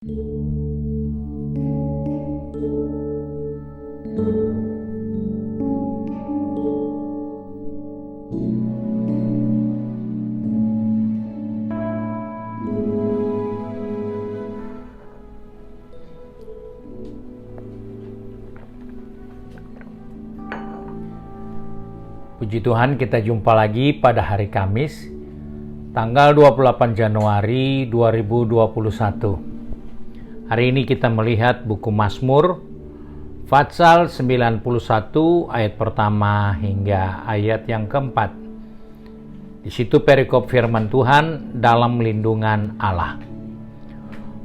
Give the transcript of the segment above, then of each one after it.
Puji Tuhan, kita jumpa lagi pada hari Kamis, tanggal 28 Januari 2021. Hari ini kita melihat buku Mazmur, Fatsal 91 ayat pertama hingga ayat yang keempat. Di situ perikop firman Tuhan dalam lindungan Allah.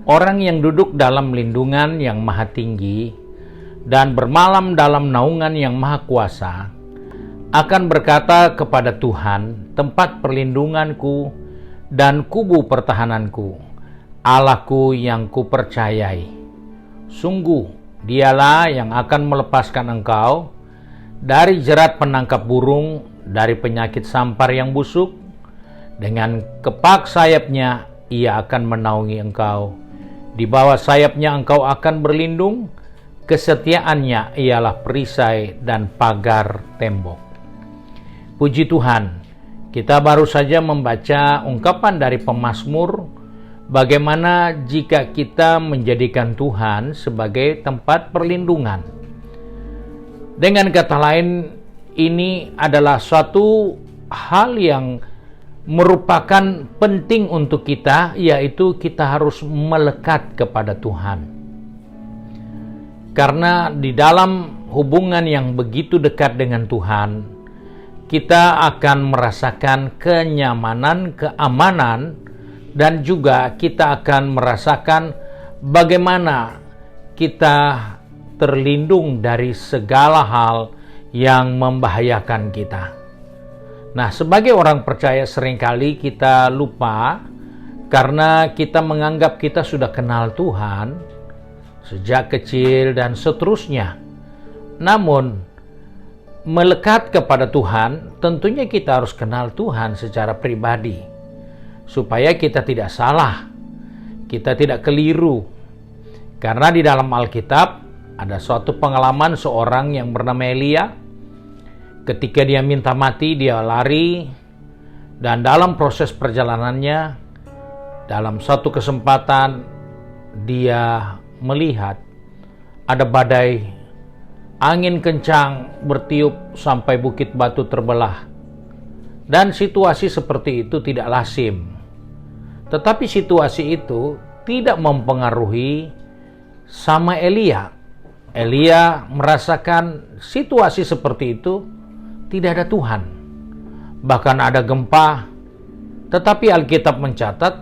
Orang yang duduk dalam lindungan yang maha tinggi dan bermalam dalam naungan yang maha kuasa akan berkata kepada Tuhan, tempat perlindunganku dan kubu pertahananku, Allahku yang kupercayai. Sungguh, dialah yang akan melepaskan engkau dari jerat penangkap burung, dari penyakit sampar yang busuk. Dengan kepak sayapnya, ia akan menaungi engkau. Di bawah sayapnya engkau akan berlindung. Kesetiaannya ialah perisai dan pagar tembok. Puji Tuhan, kita baru saja membaca ungkapan dari pemazmur bagaimana jika kita menjadikan Tuhan sebagai tempat perlindungan. Dengan kata lain, ini adalah suatu hal yang merupakan penting untuk kita, yaitu kita harus melekat kepada Tuhan. Karena di dalam hubungan yang begitu dekat dengan Tuhan, kita akan merasakan kenyamanan, keamanan, dan juga kita akan merasakan bagaimana kita terlindung dari segala hal yang membahayakan kita. Nah, sebagai orang percaya seringkali kita lupa karena kita menganggap kita sudah kenal Tuhan sejak kecil dan seterusnya. Namun, melekat kepada Tuhan, tentunya kita harus kenal Tuhan secara pribadi, supaya kita tidak salah, kita tidak keliru. Karena di dalam Alkitab ada suatu pengalaman seorang yang bernama Elia. Ketika dia minta mati, dia lari, dan dalam proses perjalanannya, dalam satu kesempatan, dia melihat ada badai. Angin kencang bertiup sampai bukit batu terbelah. Dan situasi seperti itu tidak lazim. Tetapi situasi itu tidak mempengaruhi sama Elia. Elia merasakan situasi seperti itu tidak ada Tuhan. Bahkan ada gempa. Tetapi Alkitab mencatat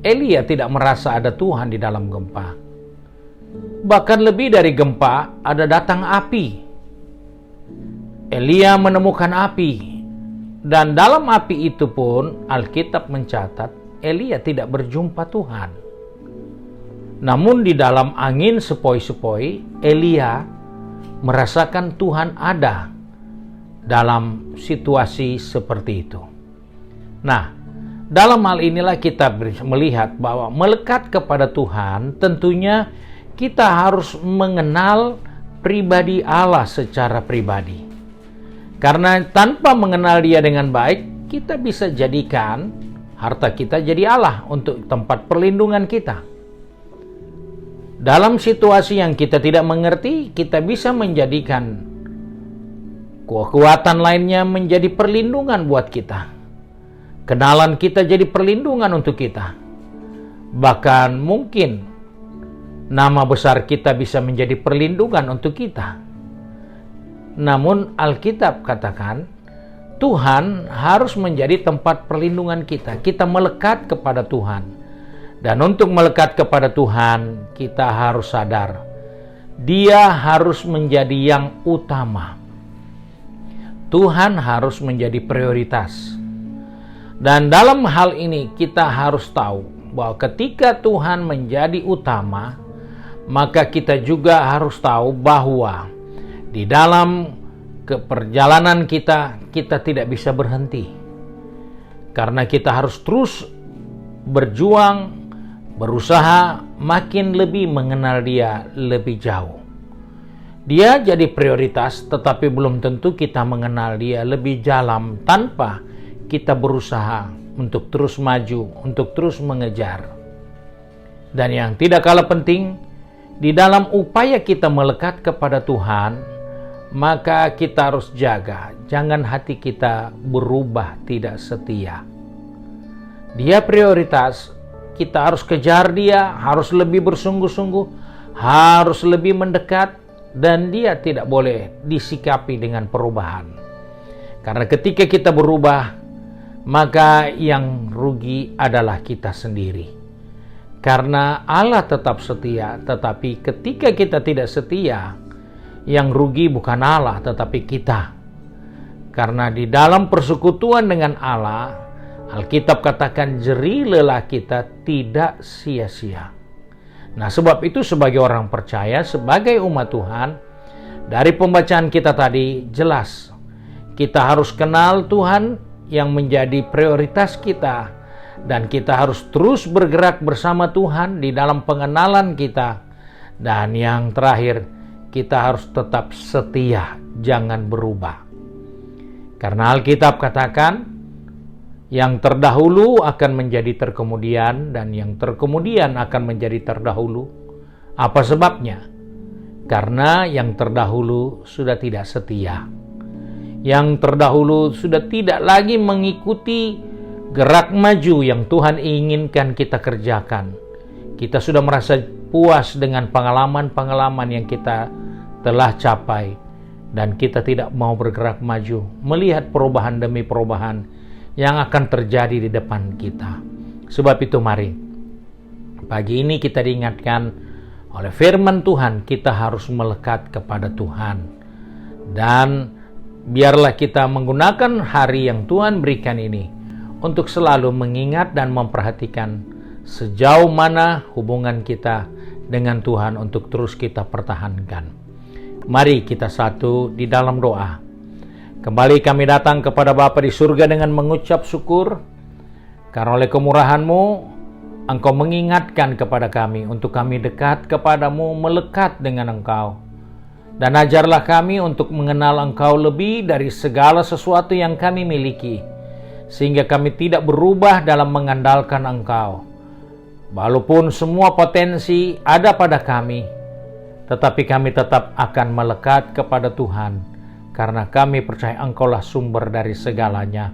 Elia tidak merasa ada Tuhan di dalam gempa. Bahkan lebih dari gempa, ada datang api. Elia menemukan api. Dan dalam api itu pun, Alkitab mencatat, Elia tidak berjumpa Tuhan. Namun di dalam angin sepoi-sepoi, Elia merasakan Tuhan ada dalam situasi seperti itu. Nah, dalam hal inilah kita melihat bahwa melekat kepada Tuhan tentunya kita harus mengenal pribadi Allah secara pribadi. Karena tanpa mengenal Dia dengan baik, kita bisa jadikan harta kita jadi Allah untuk tempat perlindungan kita. Dalam situasi yang kita tidak mengerti, kita bisa menjadikan kekuatan lainnya menjadi perlindungan buat kita. Kenalan kita jadi perlindungan untuk kita. Bahkan mungkin nama besar kita bisa menjadi perlindungan untuk kita. Namun Alkitab katakan, Tuhan harus menjadi tempat perlindungan kita. Kita melekat kepada Tuhan. Dan untuk melekat kepada Tuhan, kita harus sadar, Dia harus menjadi yang utama. Tuhan harus menjadi prioritas. Dan dalam hal ini kita harus tahu bahwa ketika Tuhan menjadi utama, maka kita juga harus tahu bahwa di dalam perjalanan kita tidak bisa berhenti. Karena kita harus terus berjuang berusaha makin lebih mengenal Dia lebih jauh. Dia jadi prioritas, tetapi belum tentu kita mengenal Dia lebih dalam tanpa kita berusaha untuk terus maju, untuk terus mengejar. Dan yang tidak kalah penting, di dalam upaya kita melekat kepada Tuhan, maka kita harus jaga, jangan hati kita berubah tidak setia. Dia prioritas, kita harus kejar Dia, harus lebih bersungguh-sungguh, harus lebih mendekat, dan Dia tidak boleh disikapi dengan perubahan. Karena ketika kita berubah, maka yang rugi adalah kita sendiri. Karena Allah tetap setia, tetapi ketika kita tidak setia, yang rugi bukan Allah tetapi kita. Karena di dalam persekutuan dengan Allah, Alkitab katakan jerih lelah kita tidak sia-sia. Nah, sebab itu sebagai orang percaya, sebagai umat Tuhan, dari pembacaan kita tadi jelas kita harus kenal Tuhan yang menjadi prioritas kita, dan kita harus terus bergerak bersama Tuhan di dalam pengenalan kita. Dan yang terakhir, kita harus tetap setia, jangan berubah. Karena Alkitab katakan, yang terdahulu akan menjadi terkemudian, dan yang terkemudian akan menjadi terdahulu. Apa sebabnya? Karena yang terdahulu sudah tidak setia. Yang terdahulu sudah tidak lagi mengikuti gerak maju yang Tuhan inginkan kita kerjakan. Kita sudah merasa puas dengan pengalaman-pengalaman yang kita telah capai, dan kita tidak mau bergerak maju, melihat perubahan demi perubahan yang akan terjadi di depan kita. Sebab itu mari, pagi ini kita diingatkan oleh firman Tuhan, kita harus melekat kepada Tuhan. Dan biarlah kita menggunakan hari yang Tuhan berikan ini untuk selalu mengingat dan memperhatikan sejauh mana hubungan kita dengan Tuhan untuk terus kita pertahankan. Mari kita satu di dalam doa. Kembali kami datang kepada Bapa di surga dengan mengucap syukur, karena oleh kemurahan-Mu, Engkau mengingatkan kepada kami untuk kami dekat kepadamu, melekat dengan Engkau. Dan ajarlah kami untuk mengenal Engkau lebih dari segala sesuatu yang kami miliki, sehingga kami tidak berubah dalam mengandalkan Engkau. Walaupun semua potensi ada pada kami, tetapi kami tetap akan melekat kepada Tuhan, karena kami percaya Engkaulah sumber dari segalanya.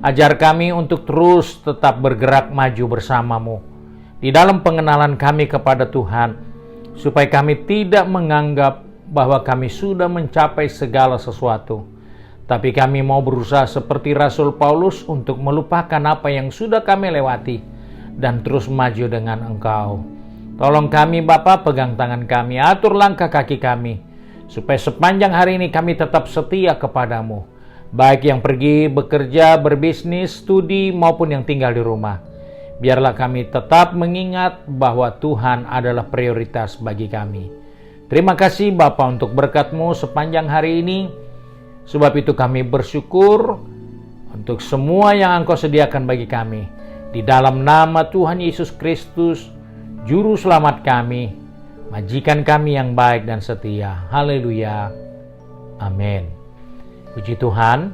Ajar kami untuk terus tetap bergerak maju bersamamu di dalam pengenalan kami kepada Tuhan, supaya kami tidak menganggap bahwa kami sudah mencapai segala sesuatu, tapi kami mau berusaha seperti Rasul Paulus untuk melupakan apa yang sudah kami lewati dan terus maju dengan Engkau. Tolong kami Bapa, pegang tangan kami, atur langkah kaki kami, supaya sepanjang hari ini kami tetap setia kepadamu, baik yang pergi bekerja, berbisnis, studi, maupun yang tinggal di rumah. Biarlah kami tetap mengingat bahwa Tuhan adalah prioritas bagi kami. Terima kasih Bapa untuk berkat-Mu sepanjang hari ini. Sebab itu kami bersyukur untuk semua yang Engkau sediakan bagi kami. Di dalam nama Tuhan Yesus Kristus, Juru Selamat kami, majikan kami yang baik dan setia. Haleluya. Amin. Puji Tuhan.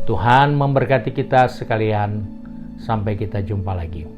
Tuhan memberkati kita sekalian. Sampai kita jumpa lagi.